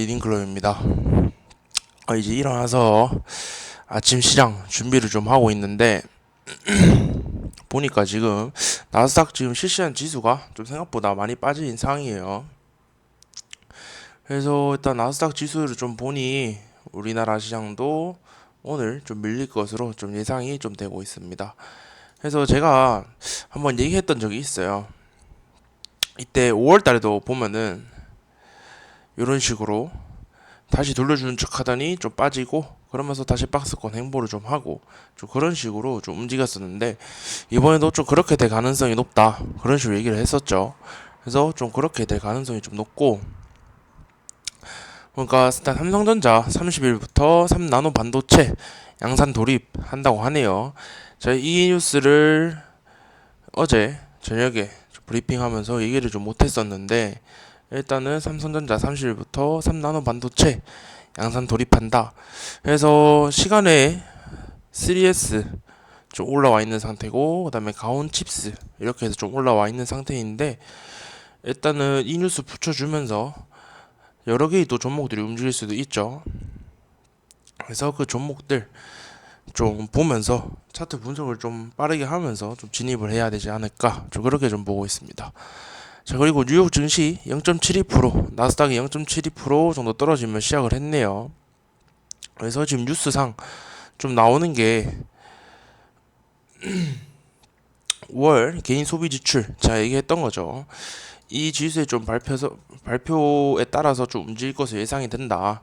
리딩클럽입니다. 이제 일어나서 아침 시장 준비를 좀 하고 있는데 보니까 지금 나스닥 지금 실시간 지수가 좀 생각보다 많이 빠진 상황이에요. 그래서 일단 나스닥 지수를 좀 보니 우리나라 시장도 오늘 좀 밀릴 것으로 좀 예상이 좀 되고 있습니다. 그래서 제가 한번 얘기했던 적이 있어요. 이때 5월 달에도 보면은 이런 식으로 다시 돌려주는 척 하더니 좀 빠지고 그러면서 다시 박스권 행보를 좀 하고 좀 그런 식으로 좀 움직였었는데 이번에도 좀 그렇게 될 가능성이 높다 그런 식으로 얘기를 했었죠. 그래서 좀 그렇게 될 가능성이 좀 높고, 그러니까 일단 삼성전자 30일부터 3나노 반도체 양산 돌입한다고 하네요. 제가 이 뉴스를 어제 저녁에 브리핑하면서 얘기를 좀 못했었는데, 일단은 삼성전자 30일부터 3나노 반도체 양산 돌입한다. 그래서 시간에 3S 좀 올라와 있는 상태고, 그 다음에 가온 칩스 이렇게 해서 좀 올라와 있는 상태인데, 일단은 이 뉴스 붙여주면서 여러 개의 또 종목들이 움직일 수도 있죠. 그래서 그 종목들 좀 보면서 차트 분석을 좀 빠르게 하면서 좀 진입을 해야 되지 않을까, 좀 그렇게 좀 보고 있습니다. 자, 그리고 뉴욕 증시 0.72%, 나스닥이 0.72% 정도 떨어지면 시작을 했네요. 그래서 지금 뉴스상 좀 나오는 게 5월 개인 소비 지출, 자 얘기했던 거죠. 이 지수에 좀 발표에 따라서 좀 움직일 것으로 예상이 된다.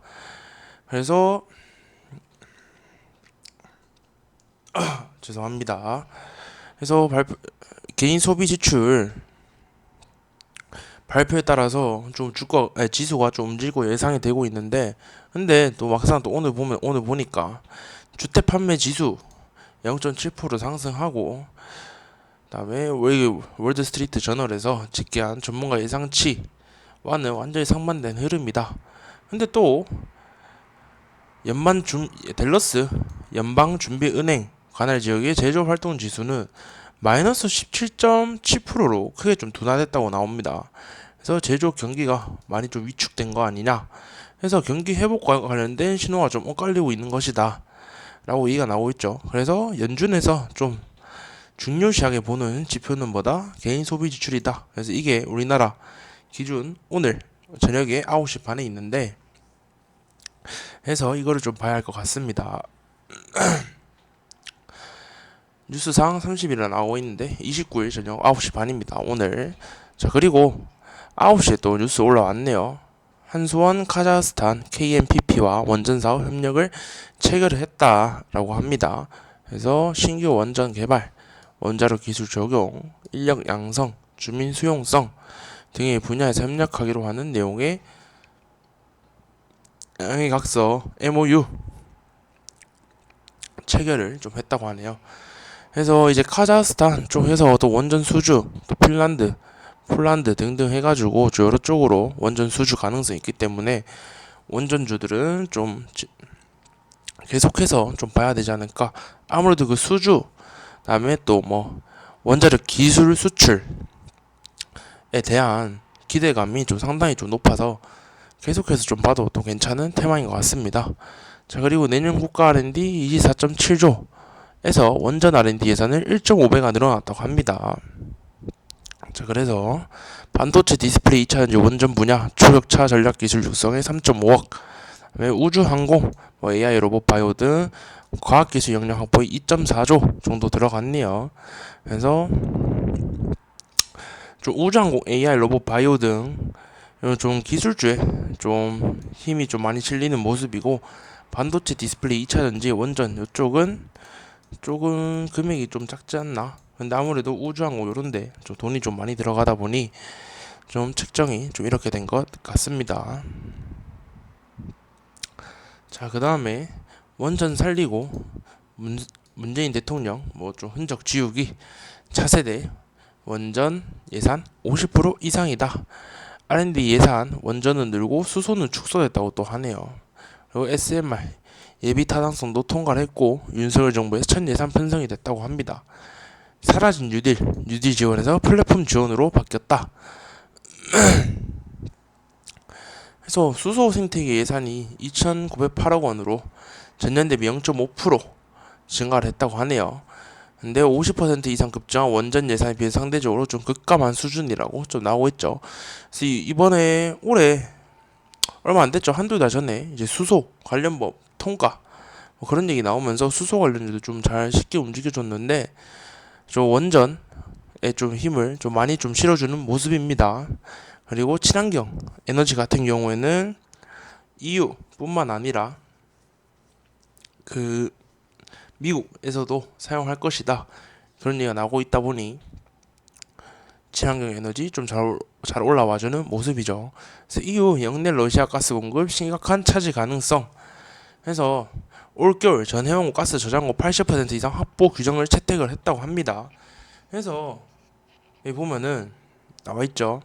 그래서 죄송합니다. 그래서 개인 소비 지출 발표에 따라서 좀 지수가 좀 움직이고 예상이 되고 있는데, 근데 또 막상 또 오늘 보니까 주택 판매 지수 0.7% 상승하고, 그다음에 월드 스트리트 저널에서 집계한 전문가 예상치와는 완전히 상반된 흐름이다. 근데 또 댈러스 연방준비은행 관할 지역의 제조업 활동 지수는 마이너스 17.7%로 크게 좀 둔화됐다고 나옵니다. 그래서 제조업 경기가 많이 좀 위축된 거 아니냐. 그래서 경기 회복과 관련된 신호가 좀 엇갈리고 있는 것이다 라고 얘기가 나오고 있죠. 그래서 연준에서 좀 중요시하게 보는 지표는 뭐다? 개인 소비 지출이다. 그래서 이게 우리나라 기준 오늘 저녁에 9시 반에 있는데, 해서 이거를 좀 봐야 할 것 같습니다. 뉴스상 30일에 나오고 있는데 29일 저녁 9시 반입니다. 오늘. 자, 그리고 9시에 또 뉴스 올라왔네요. 한수원 카자흐스탄 KMPP와 원전 사업 협력을 체결했다라고 합니다. 그래서 신규 원전 개발, 원자력 기술 적용, 인력 양성, 주민 수용성 등의 분야에서 협력하기로 하는 내용의 양해각서 MOU 체결을 좀 했다고 하네요. 그래서 이제 카자흐스탄 쪽에서 또 원전 수주, 또 폴란드 등등 해가지고 여러 쪽으로 원전 수주 가능성이 있기 때문에 원전주들은 좀 계속해서 좀 봐야 되지 않을까. 아무래도 그 수주, 다음에 또 뭐 원자력 기술 수출에 대한 기대감이 좀 상당히 좀 높아서 계속해서 좀 봐도 또 괜찮은 테마인 것 같습니다. 자, 그리고 내년 국가 R&D 24.7조 에서 원전 R&D 예산을 1.5배가 늘어났다고 합니다. 자, 그래서 반도체 디스플레이 2차전지 원전 분야 초격차 전략 기술 육성에 3.5억, 우주 항공, AI 로봇 바이오 등 과학기술 역량 확보에 2.4조 정도 들어갔네요. 그래서 좀 우주항공, AI 로봇 바이오 등 좀 기술주에 좀 힘이 좀 많이 실리는 모습이고, 반도체 디스플레이 2차전지 원전 이쪽은 조금 금액이 좀 작지 않나. 근데 아무래도 우주항공 요런데 좀 돈이 좀 많이 들어가다 보니 좀 책정이 좀 이렇게 된 것 같습니다. 자, 그 다음에 원전 살리고 문재인 대통령 뭐 좀 흔적 지우기, 차세대 원전 예산 50% 이상이다. R&D 예산 원전은 늘고 수소는 축소됐다고 또 하네요. 그리고 SMR 예비 타당성도 통과를 했고 윤석열 정부의 첫 예산 편성이 됐다고 합니다. 사라진 뉴딜 지원에서 플랫폼 지원으로 바뀌었다. 그래서 수소 생태계 예산이 2,908억 원으로 전년 대비 0.5% 증가를 했다고 하네요. 근데 50% 이상 급증한 원전 예산에 비해 상대적으로 좀 급감한 수준이라고 좀 나오고 있죠. 그래서 이번에 올해 얼마 안 됐죠. 한두 달 전에 이제 수소 관련법 통과 뭐 그런 얘기 나오면서 수소 관련주도 좀 잘 쉽게 움직여줬는데 좀 원전에 좀 힘을 좀 많이 좀 실어주는 모습입니다. 그리고 친환경 에너지 같은 경우에는 EU뿐만 아니라 그 미국에서도 사용할 것이다. 그런 얘기가 나오고 있다 보니 친환경 에너지 좀 잘 올라와주는 모습이죠. 그래서 EU 영내 러시아 가스 공급 심각한 차질 가능성 해서 올겨울 전 해운국 가스 저장고 80% 이상 확보 규정을 채택을 했다고 합니다. 그래서 여기 보면은 나와 있죠.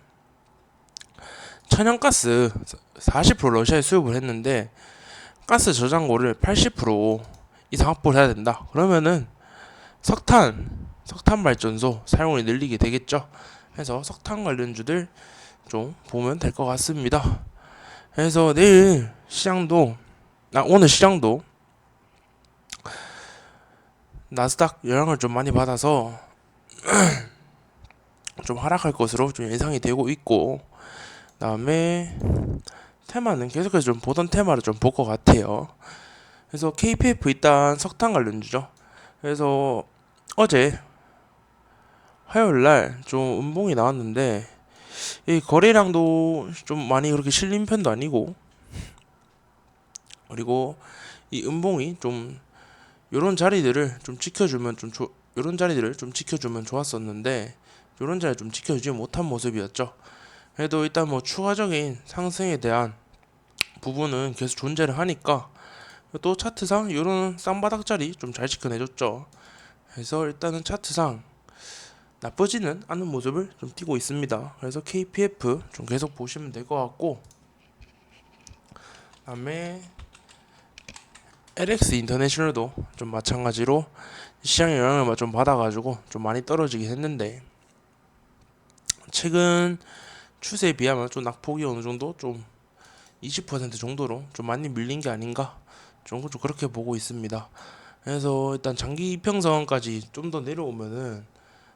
천연가스 40% 러시아에 수입을 했는데 가스 저장고를 80% 이상 확보를 해야 된다. 그러면은 석탄 발전소 사용을 늘리게 되겠죠. 그래서 석탄 관련주들 좀 보면 될 것 같습니다. 그래서 내일 시장도 오늘 시장도 나스닥 영향을 좀 많이 받아서 좀 하락할 것으로 좀 예상이 되고 있고, 그다음에 테마는 계속해서 좀 보던 테마를 좀 볼 것 같아요. 그래서 KPF 일단 석탄 관련주죠. 그래서 어제 화요일 날 좀 음봉이 나왔는데 이 거래량도 좀 많이 그렇게 실린 편도 아니고, 그리고 이 음봉이 좀 요런 자리들을 좀 지켜주면 요런 자리들을 좀 지켜주면 좋았었는데 요런 자리 좀 지켜주지 못한 모습이었죠. 그래도 일단 뭐 추가적인 상승에 대한 부분은 계속 존재를 하니까 또 차트상 요런 쌍바닥 자리 좀 잘 지켜내줬죠. 그래서 일단은 차트상 나쁘지는 않은 모습을 좀 띄고 있습니다. 그래서 KPF 좀 계속 보시면 될 것 같고, 그다음에 LX 인터내셔널도 좀 마찬가지로 시장의 영향을 좀 받아가지고 좀 많이 떨어지긴 했는데 최근 추세에 비하면 좀 낙폭이 어느 정도 좀 20% 정도로 좀 많이 밀린 게 아닌가 좀 그렇게 보고 있습니다. 그래서 일단 장기 이평선까지 좀 더 내려오면은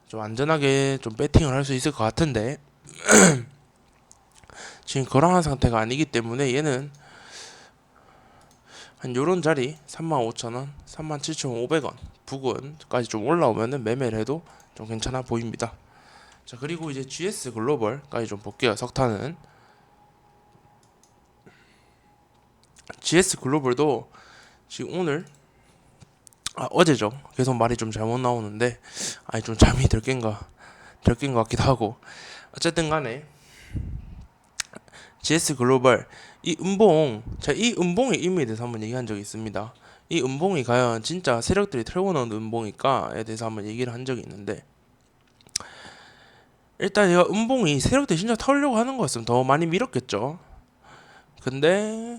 좀 안전하게 좀 배팅을 할 수 있을 것 같은데 지금 그러한 상태가 아니기 때문에 얘는 한 요런 자리 35,000원, 37,500원 부근까지 좀 올라오면은 매매를 해도 좀 괜찮아 보입니다. 자, 그리고 이제 GS 글로벌까지 좀 볼게요. 석탄은 GS 글로벌도 지금 오늘 어제죠. 계속 말이 좀 잘못 나오는데 아니 좀 잠이 들깬 것 같기도 하고, 어쨌든 간에 GS 글로벌 이 음봉의 의미에 대해서 한번 얘기한 적이 있습니다. 이 음봉이 과연 진짜 세력들이 털고 나온 음봉일까에 대해서 한번 얘기를 한 적이 있는데, 일단 얘가 음봉이 세력들이 진짜 털려고 하는 거였으면 더 많이 밀었겠죠. 근데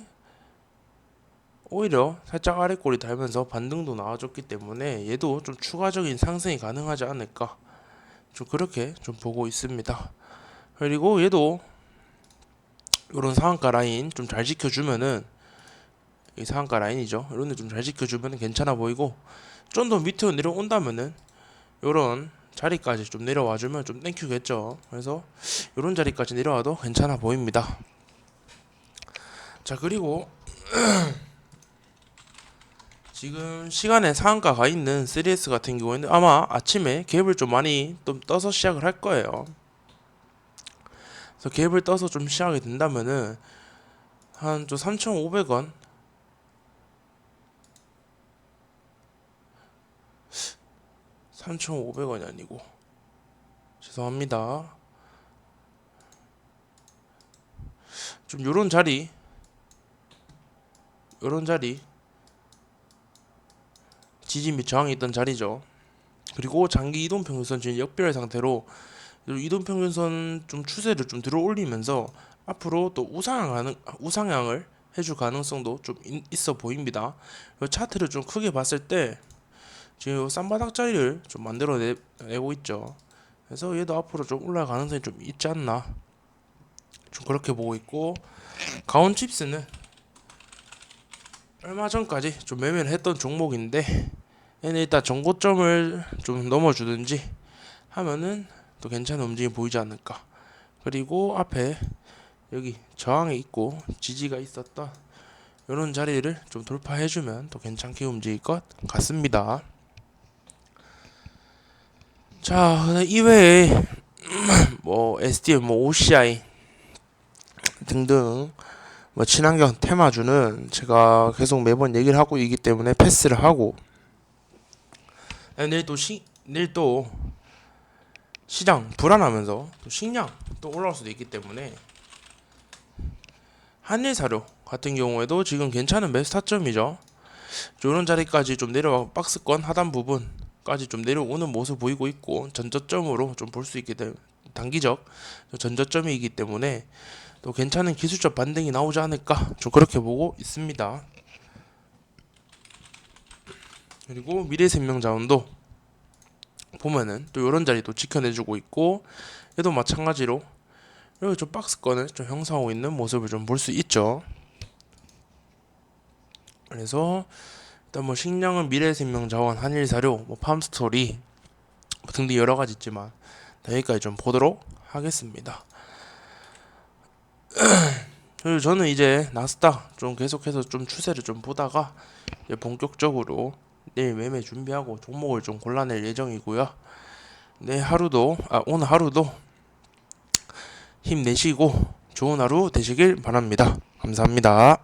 오히려 살짝 아래 꼬리 달면서 반등도 나와줬기 때문에 얘도 좀 추가적인 상승이 가능하지 않을까 좀 그렇게 좀 보고 있습니다. 그리고 얘도 이런 상한가 라인 좀 잘 지켜주면은, 이 상한가 라인이죠. 이런 데 좀 잘 지켜주면 괜찮아 보이고, 좀 더 밑으로 내려온다면은 요런 자리까지 좀 내려와주면 좀 땡큐겠죠. 그래서 요런 자리까지 내려와도 괜찮아 보입니다. 자, 그리고 지금 시간에 상한가 가 있는 3S 같은 경우에는 아마 아침에 갭을 좀 많이 좀 떠서 시작을 할 거예요. 그래서 갭을 떠서 좀 시작이 된다면은 한 좀 3,500원, 3,500원이 아니고 죄송합니다. 좀 요런 자리 지지 및 저항이 있던 자리죠. 그리고 장기 이동평균선 지금 역별 상태로 이동평균선 좀 추세를 좀 들어 올리면서 앞으로 또 우상향을 해줄 가능성도 좀 있어 보입니다. 차트를 좀 크게 봤을 때 지금 쌈바닥 자리를 좀 만들어내고 있죠. 그래서 얘도 앞으로 좀 올라갈 가능성이 좀 있지 않나 좀 그렇게 보고 있고, 가온칩스는 얼마 전까지 좀 매매를 했던 종목인데 얘는 일단 전고점을 좀 넘어주든지 하면은 또 괜찮은 움직임이 보이지 않을까. 그리고 앞에 여기 저항이 있고 지지가 있었던 이런 자리를 좀 돌파해주면 또 괜찮게 움직일 것 같습니다. 자, 이외에 뭐 SDM, 뭐 OCI 등등 뭐 친환경 테마주는 제가 계속 매번 얘기를 하고 있기 때문에 패스를 하고, 내일 또 시장 불안하면서 또 식량 또 올라올 수도 있기 때문에 한일사료 같은 경우에도 지금 괜찮은 매수 타점이죠. 이런 자리까지 좀 내려와 박스권 하단 부분까지 좀 내려오는 모습 보이고 있고, 전저점으로 좀 볼 수 있기 때문에 단기적 전저점이기 때문에 또 괜찮은 기술적 반등이 나오지 않을까 좀 그렇게 보고 있습니다. 그리고 미래생명자원도 보면은 또 이런 자리도 지켜내주고 있고, 얘도 마찬가지로 여기 좀 박스권을 좀 형성하고 있는 모습을 좀 볼 수 있죠. 그래서 일단 뭐 식량은 미래생명자원, 한일사료, 뭐 팜스토리 등등 여러 가지 있지만 여기까지 좀 보도록 하겠습니다. 그리고 저는 이제 나스닥 좀 계속해서 좀 추세를 좀 보다가 이제 본격적으로 내일 매매 준비하고 종목을 좀 골라낼 예정이고요. 오늘 하루도 힘내시고 좋은 하루 되시길 바랍니다. 감사합니다.